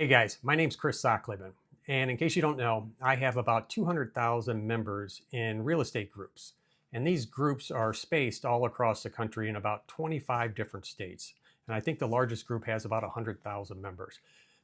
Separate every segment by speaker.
Speaker 1: Hey guys, my name's Kris Sachtleben. And in case you don't know, I have about 200,000 members in real estate groups. And these groups are spaced all across the country in about 25 different states. And I think the largest group has about 100,000 members.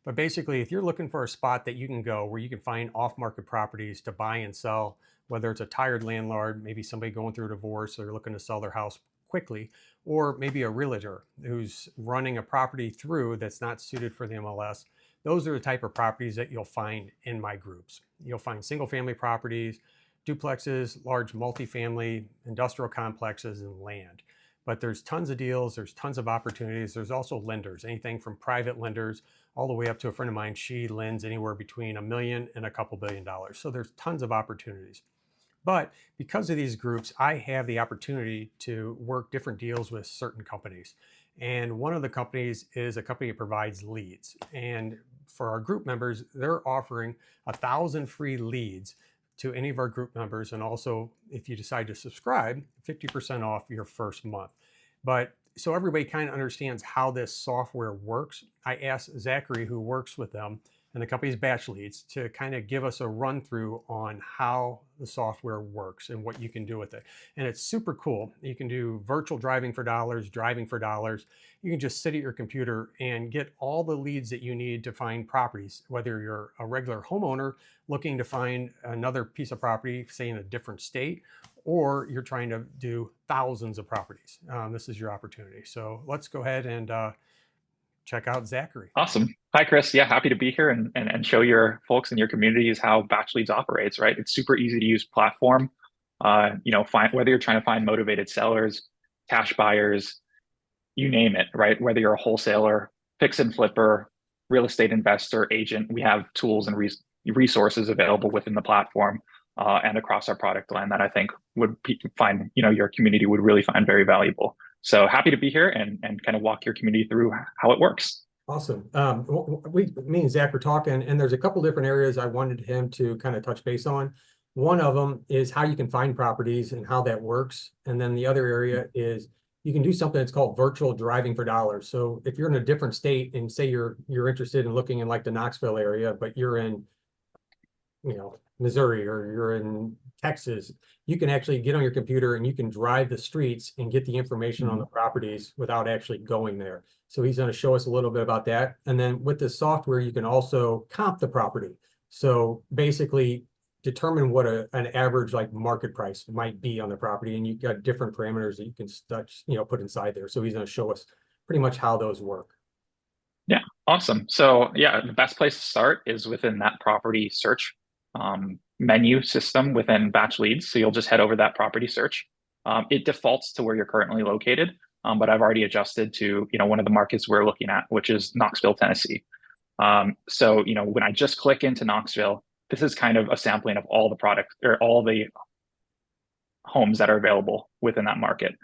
Speaker 1: But basically, if you're looking for a spot that you can go where you can find off market properties to buy and sell, whether it's a tired landlord, maybe somebody going through a divorce, or they're looking to sell their house quickly, or maybe a realtor who's running a property through that's not suited for the MLS, those are the type of properties that you'll find in my groups. You'll find single family properties, duplexes, large multifamily, industrial complexes, and land. But there's tons of deals, there's tons of opportunities. There's also lenders, anything from private lenders all the way up to a friend of mine. She lends anywhere between $1 million and a couple $1 billion. So there's tons of opportunities. But because of these groups, I have the opportunity to work different deals with certain companies. And one of the companies is a company that provides leads. And for our group members, they're offering 1,000 free leads to any of our group members. And also, if you decide to subscribe, 50% off your first month. But so everybody kind of understands how this software works, I asked Zachary, who works with them, and the company's batch leads, to kind of give us a run through on how the software works and what you can do with it. And it's super cool. You can do virtual driving for dollars, driving for dollars. You can just sit at your computer and get all the leads that you need to find properties, whether you're a regular homeowner looking to find another piece of property, say in a different state, or you're trying to do thousands of properties. This is your opportunity. So let's go ahead and check out Zachary.
Speaker 2: Awesome. Hi, Kris. Yeah, happy to be here and show your folks in your communities how Batch Leads operates, right? It's super easy to use platform. Whether you're trying to find motivated sellers, cash buyers, you name it, right? Whether you're a wholesaler, fix and flipper, real estate investor, agent, we have tools and resources available within the platform and across our product line that I think your community would really find very valuable. So happy to be here and kind of walk your community through how it works.
Speaker 1: Awesome. Me and Zach were talking, and there's a couple different areas I wanted him to kind of touch base on. One of them is how you can find properties and how that works. And then the other area is you can do something that's called virtual driving for dollars. So if you're in a different state and say you're interested in looking in like the Knoxville area, but you're in, Missouri, or you're in Texas, you can actually get on your computer and you can drive the streets and get the information on the properties without actually going there. So he's going to show us a little bit about that. And then with this software, you can also comp the property. So basically determine what an average like market price might be on the property. And you've got different parameters that you can put inside there. So he's going to show us pretty much how those work.
Speaker 2: Yeah, awesome. So yeah, the best place to start is within that property search menu system within Batch Leads. So you'll just head over that property search. It defaults to where you're currently located, but I've already adjusted to one of the markets we're looking at, which is Knoxville, Tennessee. So when I just click into Knoxville, this is kind of a sampling of all the products or all the homes that are available within that market.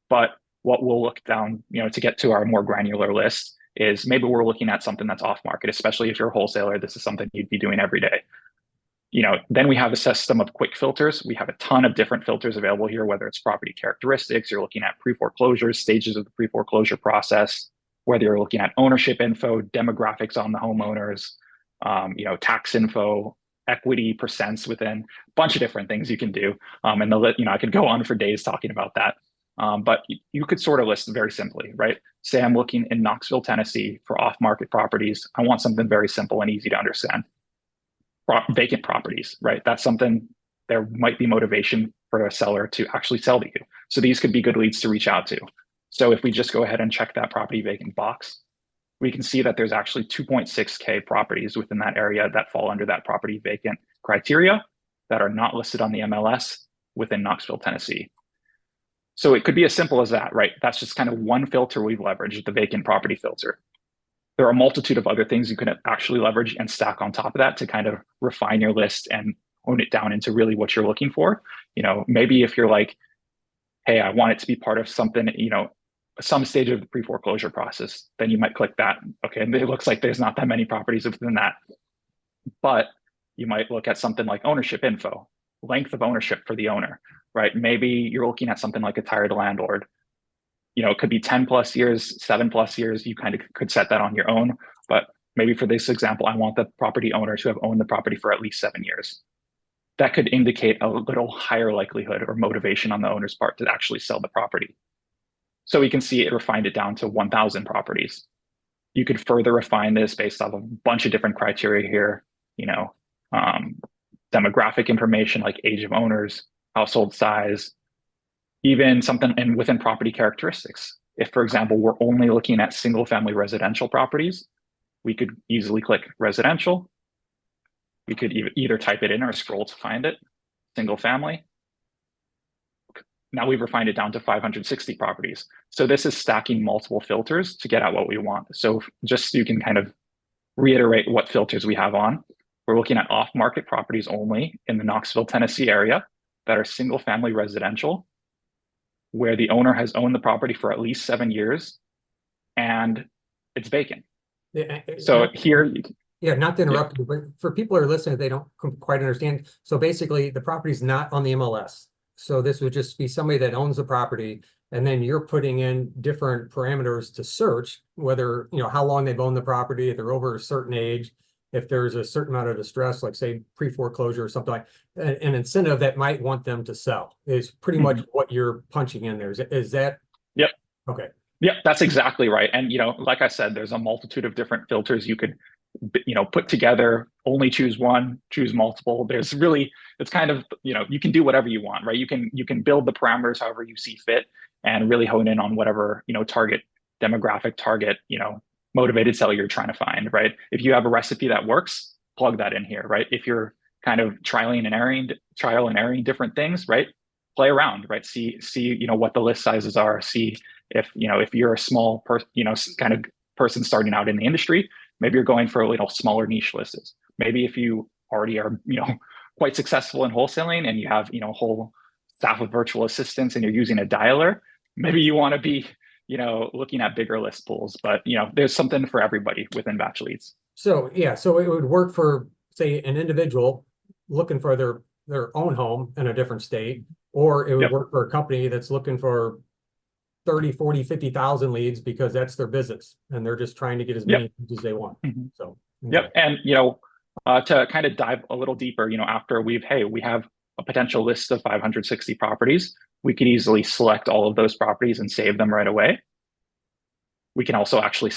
Speaker 2: But what we'll look down, to get to our more granular list is maybe we're looking at something that's off market, especially if you're a wholesaler. This is something you'd be doing every day. Then we have a system of quick filters. We have a ton of different filters available here, whether it's property characteristics, you're looking at pre-foreclosure, stages of the pre-foreclosure process, whether you're looking at ownership info, demographics on the homeowners, tax info, equity percents within, a bunch of different things you can do. I could go on for days talking about that. But you could sort of list very simply, right? Say I'm looking in Knoxville, Tennessee for off-market properties. I want something very simple and easy to understand. Vacant properties, right? That's something there might be motivation for a seller to actually sell to you. So these could be good leads to reach out to. So if we just go ahead and check that property vacant box, we can see that there's actually 2.6K properties within that area that fall under that property vacant criteria that are not listed on the MLS within Knoxville, Tennessee. So it could be as simple as that, right? That's just kind of one filter we've leveraged, the vacant property filter. There are a multitude of other things you can actually leverage and stack on top of that to kind of refine your list and hone it down into really what you're looking for. Maybe if you're like, hey, I want it to be part of something, some stage of the pre-foreclosure process, then you might click that. Okay, and it looks like there's not that many properties within that. But you might look at something like ownership info, length of ownership for the owner, right? Maybe you're looking at something like a tired landlord. It could be 10 plus years, 7 plus years. You kind of could set that on your own, but maybe for this example, I want the property owner to have owned the property for at least 7 years. That could indicate a little higher likelihood or motivation on the owner's part to actually sell the property. So we can see it refined it down to 1,000 properties. You could further refine this based off of a bunch of different criteria here, um, demographic information like age of owners, household size, even something and within property characteristics. If, for example, we're only looking at single family residential properties, we could easily click residential. We could either type it in or scroll to find it, single family. Now we've refined it down to 560 properties. So this is stacking multiple filters to get at what we want. So just so you can kind of reiterate what filters we have on, we're looking at off-market properties only in the Knoxville, Tennessee area that are single family residential, where the owner has owned the property for at least 7 years and it's vacant.
Speaker 1: Yeah,
Speaker 2: So here,
Speaker 1: yeah, not to interrupt you, but for people who are listening, they don't quite understand. So basically, the property's not on the MLS. So this would just be somebody that owns the property, and then you're putting in different parameters to search whether, how long they've owned the property, if they're over a certain age, if there's a certain amount of distress, like say pre-foreclosure or something like an incentive that might want them to sell is pretty much what you're punching in there. Is that?
Speaker 2: Yep.
Speaker 1: Okay.
Speaker 2: Yep, that's exactly right. And, like I said, there's a multitude of different filters you could, put together, only choose one, choose multiple. There's really, it's kind of, you can do whatever you want, right? You can build the parameters however you see fit and really hone in on whatever, target demographic, target, motivated seller you're trying to find, right? If you have a recipe that works, plug that in here, right? If you're kind of trial and erroring different things, right? Play around, right? See, what the list sizes are, see if you're a small kind of person starting out in the industry, maybe you're going for a little smaller niche lists. Maybe if you already are quite successful in wholesaling and you have a whole staff of virtual assistants and you're using a dialer, maybe you want to be looking at bigger list pools. But there's something for everybody within Batch Leads.
Speaker 1: So yeah, so it would work for say an individual looking for their own home in a different state, or it would work for a company that's looking for 30, 40, 50,000 leads because that's their business and they're just trying to get as many as they want. So,
Speaker 2: okay. And, to kind of dive a little deeper, after we have a potential list of 560 properties, we could easily select all of those properties and save them right away. We can also actually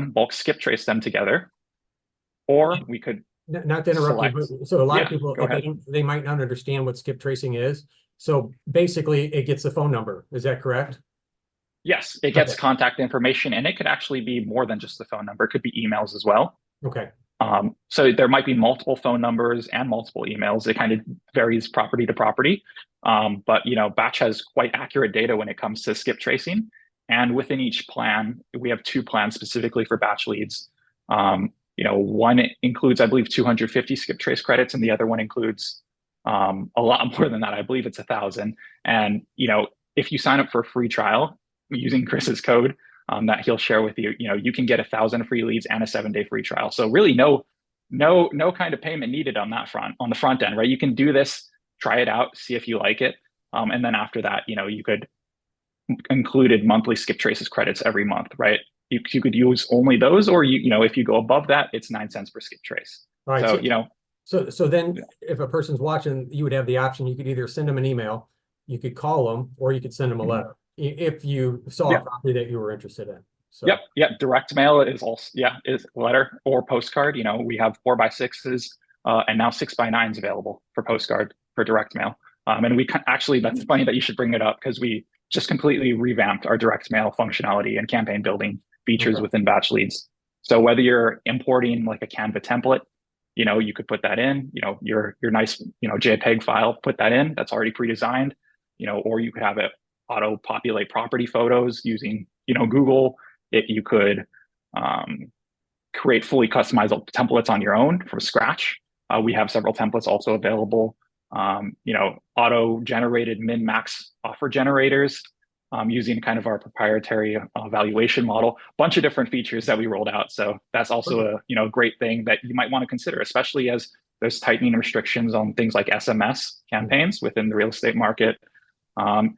Speaker 2: bulk skip trace them together, or we could
Speaker 1: not to interrupt you, but so a lot of people, they might not understand what skip tracing is. So basically it gets the phone number. Is that correct?
Speaker 2: Yes, it gets contact information, and it could actually be more than just the phone number. It could be emails as well.
Speaker 1: Okay.
Speaker 2: So there might be multiple phone numbers and multiple emails. It kind of varies property to property. But Batch has quite accurate data when it comes to skip tracing. And within each plan, we have 2 plans specifically for Batch Leads. One includes, I believe, 250 skip trace credits, and the other one includes a lot more than that. I believe it's 1,000. And if you sign up for a free trial using Kris's code that he'll share with you, you can get 1,000 free leads and a 7-day free trial. So really no kind of payment needed on the front end, right? You can do this, try it out, see if you like it. And then after that, you could included monthly skip traces credits every month, right? You could use only those, or if you go above that, it's 9 cents per skip trace.
Speaker 1: All right, so then if a person's watching, you would have the option, you could either send them an email, you could call them, or you could send them a letter if you saw a property that you were interested in. So.
Speaker 2: Direct mail is also is letter or postcard. We have 4x6s and now 6x9s available for postcard for direct mail. And we actually, that's funny that you should bring it up, because we just completely revamped our direct mail functionality and campaign building features within Batch Leads. So whether you're importing like a Canva template, you could put that in, your nice, JPEG file, put that in, that's already pre-designed, or you could have it auto populate property photos using, Google. If you could create fully customizable templates on your own from scratch. We have several templates also available. Auto generated min-max offer generators using kind of our proprietary valuation model, bunch of different features that we rolled out. So that's also a great thing that you might want to consider, especially as there's tightening restrictions on things like SMS campaigns within the real estate market. And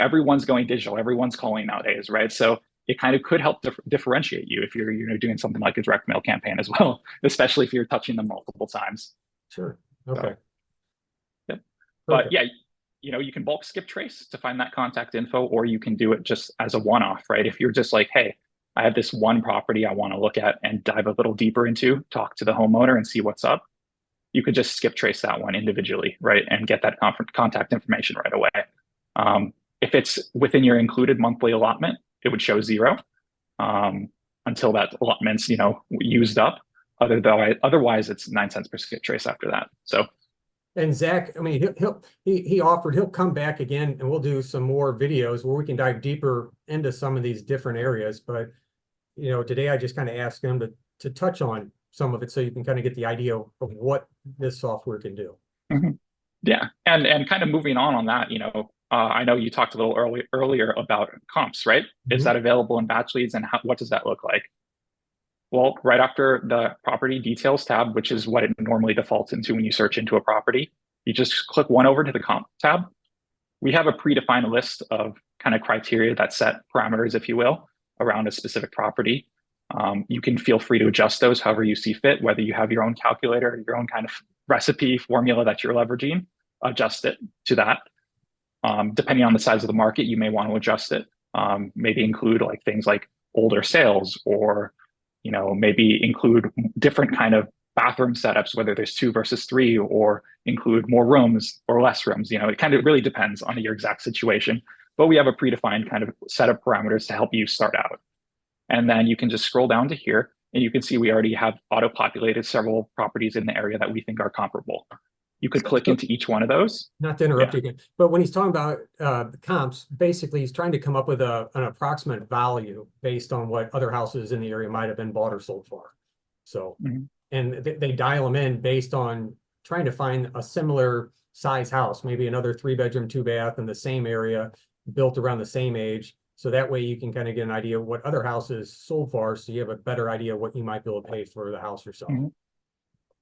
Speaker 2: everyone's going digital, everyone's calling nowadays, right? So it kind of could help differentiate you if you're doing something like a direct mail campaign as well, especially if you're touching them multiple times.
Speaker 1: Sure.
Speaker 2: So,
Speaker 1: Okay.
Speaker 2: yep. But
Speaker 1: Perfect.
Speaker 2: yeah, you can bulk skip trace to find that contact info, or you can do it just as a one-off, right? If you're just like, hey, I have this one property I want to look at and dive a little deeper into, talk to the homeowner and see what's up, you could just skip trace that one individually, right? And get that contact information right away. If it's within your included monthly allotment, it would show 0 until that allotment's, used up. Otherwise, it's 9 cents per skip trace after that. So,
Speaker 1: And Zach, I mean, he offered he'll come back again and we'll do some more videos where we can dive deeper into some of these different areas. But today I just kind of asked him to touch on some of it so you can kind of get the idea of what this software can do.
Speaker 2: Yeah, and kind of moving on that, I know you talked a little earlier about comps, right? Is that available in batch leads, and what does that look like? Well, right after the property details tab, which is what it normally defaults into when you search into a property, you just click one over to the comp tab. We have a predefined list of kind of criteria that set parameters, if you will, around a specific property. You can feel free to adjust those however you see fit, whether you have your own calculator, your own kind of recipe formula that you're leveraging, adjust it to that. Depending on the size of the market, you may want to adjust it. Maybe include like things like older sales, or maybe include different kind of bathroom setups, whether there's 2 versus 3, or include more rooms or less rooms. It kind of really depends on your exact situation, but we have a predefined kind of set of parameters to help you start out. And then you can just scroll down to here and you can see we already have auto-populated several properties in the area that we think are comparable. You could click into each one of those.
Speaker 1: Not to interrupt you again, but when he's talking about the comps, basically he's trying to come up with an approximate value based on what other houses in the area might have been bought or sold for. So, and they dial them in based on trying to find a similar size house, maybe another 3-bedroom, 2-bath in the same area, built around the same age. So that way you can kind of get an idea of what other houses sold for, so you have a better idea of what you might be able to pay for the house yourself.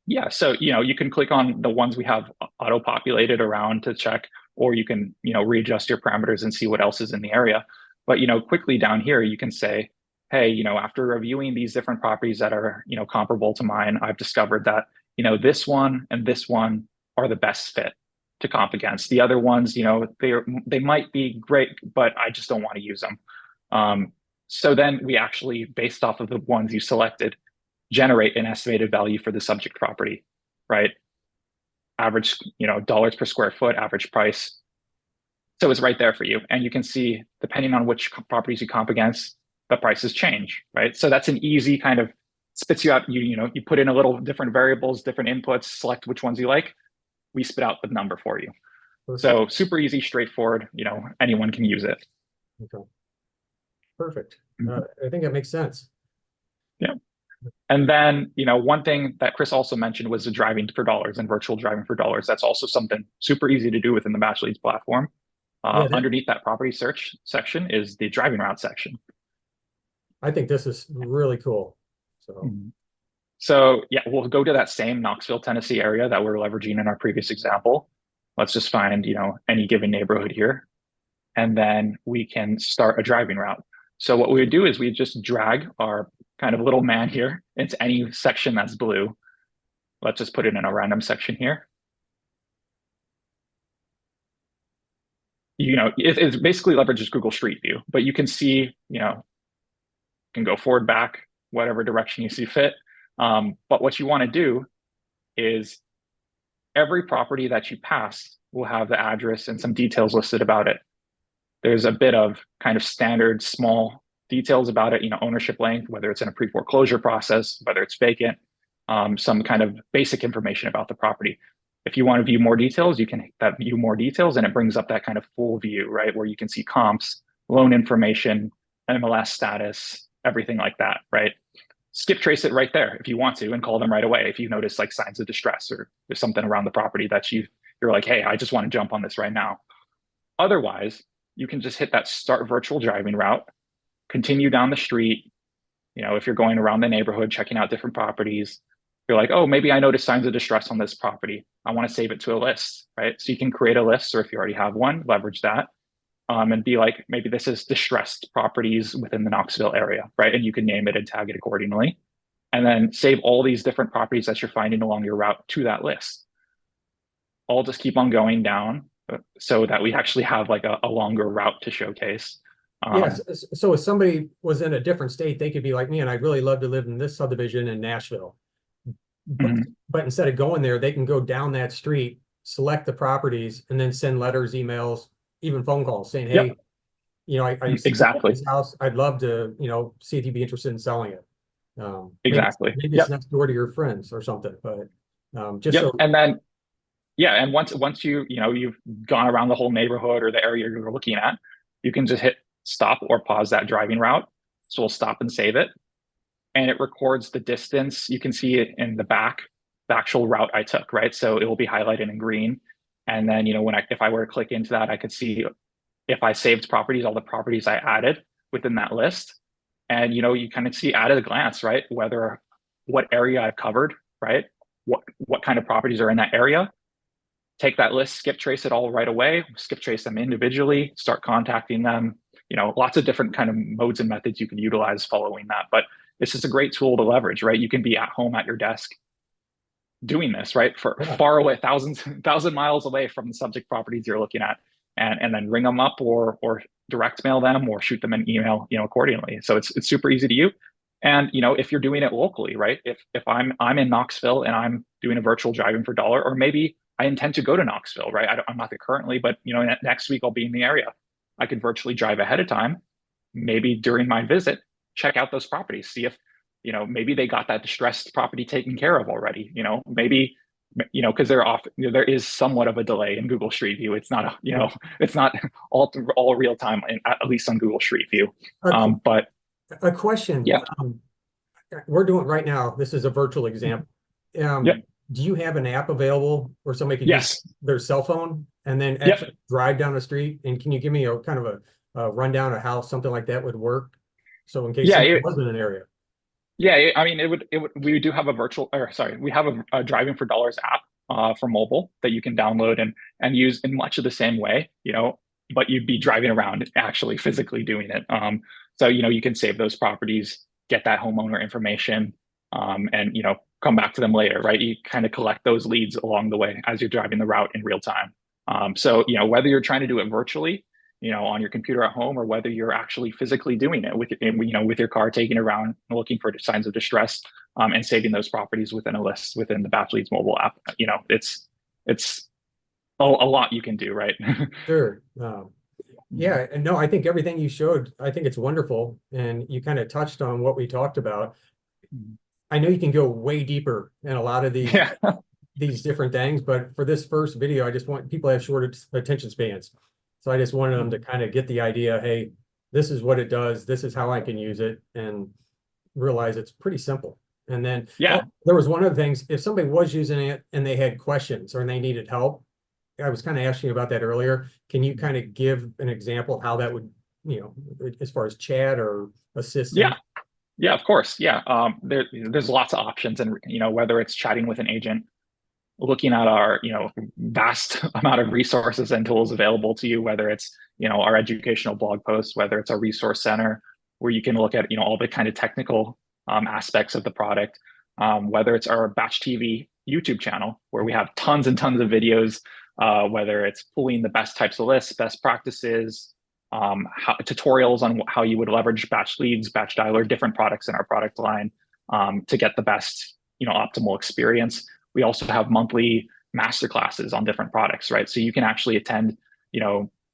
Speaker 2: Yeah, so you can click on the ones we have auto-populated around to check, or you can readjust your parameters and see what else is in the area. But quickly down here you can say, hey, after reviewing these different properties that are comparable to mine, I've discovered that this one and this one are the best fit to comp against. The other ones, they might be great, but I just don't want to use them. So then we actually, based off of the ones you selected, generate an estimated value for the subject property, right? Average, dollars per square foot, average price. So it's right there for you. And you can see, depending on which properties you comp against, the prices change, right? So that's an easy kind of spits you out. You put in a little different variables, different inputs, select which ones you like. We spit out the number for you. Perfect. So super easy, straightforward, anyone can use it.
Speaker 1: Okay. Perfect. I think that makes sense.
Speaker 2: Yeah. And then, one thing that Kris also mentioned was the driving for dollars and virtual driving for dollars. That's also something super easy to do within the Batch Leads platform. Underneath that property search section is the driving route section.
Speaker 1: I think this is really cool.
Speaker 2: So yeah, we'll go to that same Knoxville, Tennessee area that we're leveraging in our previous example. Let's just find, any given neighborhood here. And then we can start a driving route. So what we would do is we just drag our kind of little man here into any section that's blue. Let's just put it in a random section here. It basically leverages Google Street View, but you can see, can go forward, back, whatever direction you see fit. But what you want to do is every property that you pass will have the address and some details listed about it. There's a bit of kind of standard small details about it, ownership length, whether it's in a pre-foreclosure process, whether it's vacant, some kind of basic information about the property. If you want to view more details, you can hit that view more details, and it brings up that kind of full view, right? Where you can see comps, loan information, MLS status, everything like that, right? Skip trace it right there if you want to and call them right away if you notice like signs of distress or there's something around the property that you're like, hey, I just want to jump on this right now. Otherwise, you can just hit that start virtual driving route, continue down the street. If you're going around the neighborhood, checking out different properties, you're like, oh, maybe I noticed signs of distress on this property. I want to save it to a list, right? So you can create a list, or if you already have one, leverage that. and be like, maybe this is distressed properties within the Knoxville area, right? And you can name it and tag it accordingly. And then save all these different properties that you're finding along your route to that list. I'll just keep on going down so that we actually have like a longer route to showcase.
Speaker 1: Yes. So if somebody was in a different state, they could be like me, and I'd really love to live in this subdivision in Nashville. But instead of going there, they can go down that street, select the properties, and then send letters, emails, even phone calls saying, hey,
Speaker 2: Yep,
Speaker 1: I see
Speaker 2: exactly.
Speaker 1: this house. I'd love to, see if you'd be interested in selling it.
Speaker 2: Exactly.
Speaker 1: Maybe it's
Speaker 2: Yep.
Speaker 1: next door to your friends or something, but just
Speaker 2: Yep.
Speaker 1: so.
Speaker 2: And then, yeah. And once you've gone around the whole neighborhood or the area you're looking at, you can just hit stop or pause that driving route. So we'll stop and save it. And it records the distance. You can see it in the back, the actual route I took, right? So it will be highlighted in green. And then, if I were to click into that, I could see if I saved properties, all the properties I added within that list. And, you kind of see at a glance, right? What area I've covered, right? What kind of properties are in that area. Take that list, skip trace it all right away, skip trace them individually, start contacting them. Lots of different kind of modes and methods you can utilize following that. But this is a great tool to leverage, right? You can be at home at your desk doing this, right? For far away, thousand miles away from the subject properties you're looking at, and then ring them up or direct mail them or shoot them an email, accordingly. So it's super easy to use. And if you're doing it locally, right? If I'm in Knoxville and I'm doing a virtual driving for dollar, or maybe I intend to go to Knoxville, right? I'm not there currently, but next week I'll be in the area. I could virtually drive ahead of time, maybe during my visit, check out those properties, see if maybe they got that distressed property taken care of already. Maybe because there is somewhat of a delay in Google Street View. It's not it's not all real time, at least on Google Street View. But
Speaker 1: a question.
Speaker 2: yeah,
Speaker 1: We're doing right now. This is a virtual example.
Speaker 2: yeah,
Speaker 1: Do you have an app available where somebody can use
Speaker 2: yes,
Speaker 1: their cell phone and then actually drive down the street? And can you give me a kind of a rundown of how something like that would work? So in case somebody wasn't in an area.
Speaker 2: Yeah, I mean, we do have we have a Driving for Dollars app for mobile that you can download and use in much of the same way, but you'd be driving around actually physically doing it. So, you can save those properties, get that homeowner information, and, come back to them later, right? You kind of collect those leads along the way as you're driving the route in real time. So, whether you're trying to do it virtually, on your computer at home, or whether you're actually physically doing it with your car, taking it around, looking for signs of distress, and saving those properties within a list within the Batch Leads mobile app. It's a lot you can do, right?
Speaker 1: Sure. Yeah, and no, I think everything you showed, I think it's wonderful. And you kind of touched on what we talked about. I know you can go way deeper in a lot of these different things, but for this first video, I just want people to have short attention spans. So I just wanted them to kind of get the idea, hey, this is what it does, this is how I can use it, and realize it's pretty simple. And then there was one of the things, if somebody was using it and they had questions or they needed help, I was kind of asking you about that earlier. Can you kind of give an example of how that would, as far as chat or assistant?
Speaker 2: Yeah, of course. Yeah. There's lots of options, and whether it's chatting with an agent, looking at our vast amount of resources and tools available to you, whether it's our educational blog posts, whether it's our resource center where you can look at all the kind of technical aspects of the product, whether it's our Batch TV YouTube channel where we have tons and tons of videos, whether it's pulling the best types of lists, best practices, tutorials on how you would leverage Batch Leads, Batch Dialer, different products in our product line to get the best optimal experience. We also have monthly masterclasses on different products, right? So you can actually attend,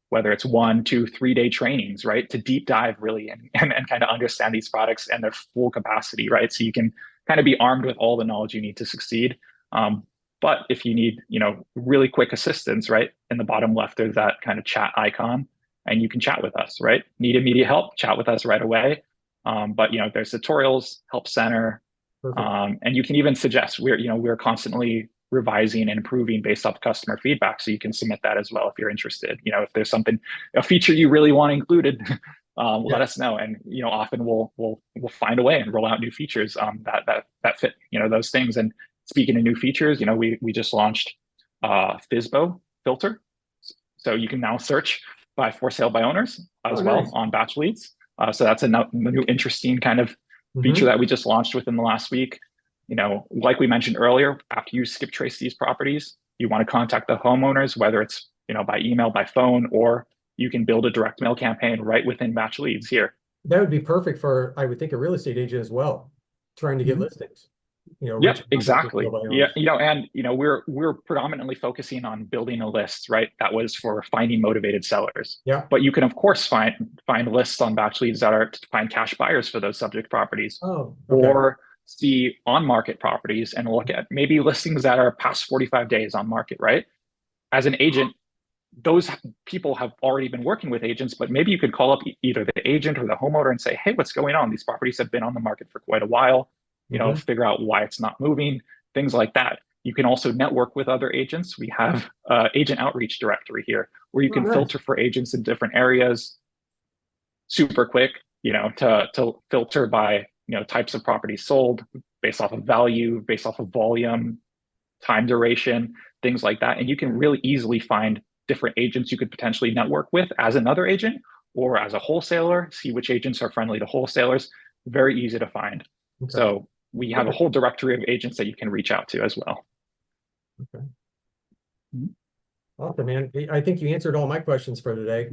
Speaker 2: whether it's 1, 2, 3 day trainings, right? To deep dive really and kind of understand these products and their full capacity, right? So you can kind of be armed with all the knowledge you need to succeed. But if you need, really quick assistance, right? In the bottom left, there's that kind of chat icon and you can chat with us, right? Need immediate help, chat with us right away. But, there's tutorials, help center, and you can even suggest. We're constantly revising and improving based off customer feedback. So you can submit that as well if you're interested. If there's a feature you really want included, let us know. And often we'll find a way and roll out new features that fit those things. And speaking of new features, we just launched FSBO filter, so you can now search by for sale by owners
Speaker 1: Oh,
Speaker 2: as well
Speaker 1: nice.
Speaker 2: on batch leads. So that's a new interesting kind of feature
Speaker 1: Hmm.
Speaker 2: that we just launched within the last week. You know, like we mentioned earlier, after you skip trace these properties, you want to contact the homeowners, whether it's, you know, by email, by phone, or you can build a direct mail campaign right within batch leads here.
Speaker 1: That would be perfect for, I would think, a real estate agent as well, trying to get
Speaker 2: Mhm.
Speaker 1: listings, you know,
Speaker 2: Yep,
Speaker 1: reaching out to for sale
Speaker 2: exactly.
Speaker 1: by
Speaker 2: Yeah,
Speaker 1: owners.
Speaker 2: you know, and you know, we're predominantly focusing on building a list, right? That was for finding motivated sellers.
Speaker 1: Yeah.
Speaker 2: But you can of course find lists on batch leads that are to find cash buyers for those subject properties,
Speaker 1: Oh, okay.
Speaker 2: or see on market properties and look at maybe listings that are past 45 days on market, right? As an agent, those people have already been working with agents, but maybe you could call up either the agent or the homeowner and say, hey, what's going on? These properties have been on the market for quite a while, you know,
Speaker 1: Hmm.
Speaker 2: figure out why it's not moving, things like that. You can also network with other agents. We have agent outreach directory here where you
Speaker 1: Oh,
Speaker 2: can
Speaker 1: nice.
Speaker 2: filter for agents in different areas super quick, you know, to filter by, you know, types of properties sold based off of value, based off of volume, time duration, things like that. And you can really easily find different agents you could potentially network with as another agent or as a wholesaler, see which agents are friendly to wholesalers. Very easy to find.
Speaker 1: Okay.
Speaker 2: So we have a
Speaker 1: Perfect.
Speaker 2: whole directory of agents that you can reach out to as well.
Speaker 1: Okay. Awesome, man. I think you answered all my questions for today.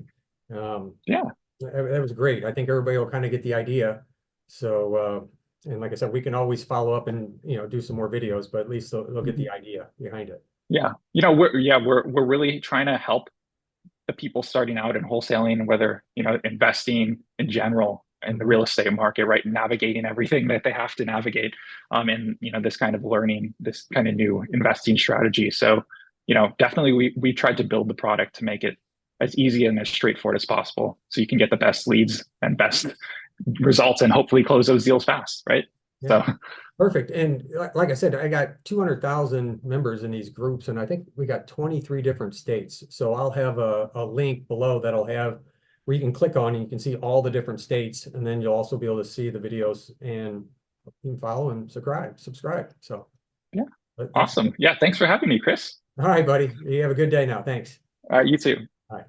Speaker 2: Yeah.
Speaker 1: That was great. I think everybody will kind of get the idea. So, and like I said, we can always follow up and, you know, do some more videos, but at least they'll get the idea behind it.
Speaker 2: Yeah. You know, we're really trying to help the people starting out in wholesaling, whether, you know, investing in general in the
Speaker 1: Mhm.
Speaker 2: real estate market, right? Navigating everything that they have to navigate, and, you know, this kind of learning, this kind of new investing strategy. So, you know, definitely we tried to build the product to make it as easy and as straightforward as possible. So you can get the best leads and best results and hopefully close those deals fast, right?
Speaker 1: Yeah.
Speaker 2: So
Speaker 1: Perfect. And like I said, I got 200,000 members in these groups, and I think we got 23 different states. So I'll have a link below that'll have where you can click on and you can see all the different states. And then you'll also be able to see the videos and you can follow and subscribe. So
Speaker 2: yeah,
Speaker 1: but that's
Speaker 2: awesome. Yeah. Thanks for having me, Chris.
Speaker 1: all right, buddy. You have a good day now. Thanks.
Speaker 2: You too.
Speaker 1: Bye.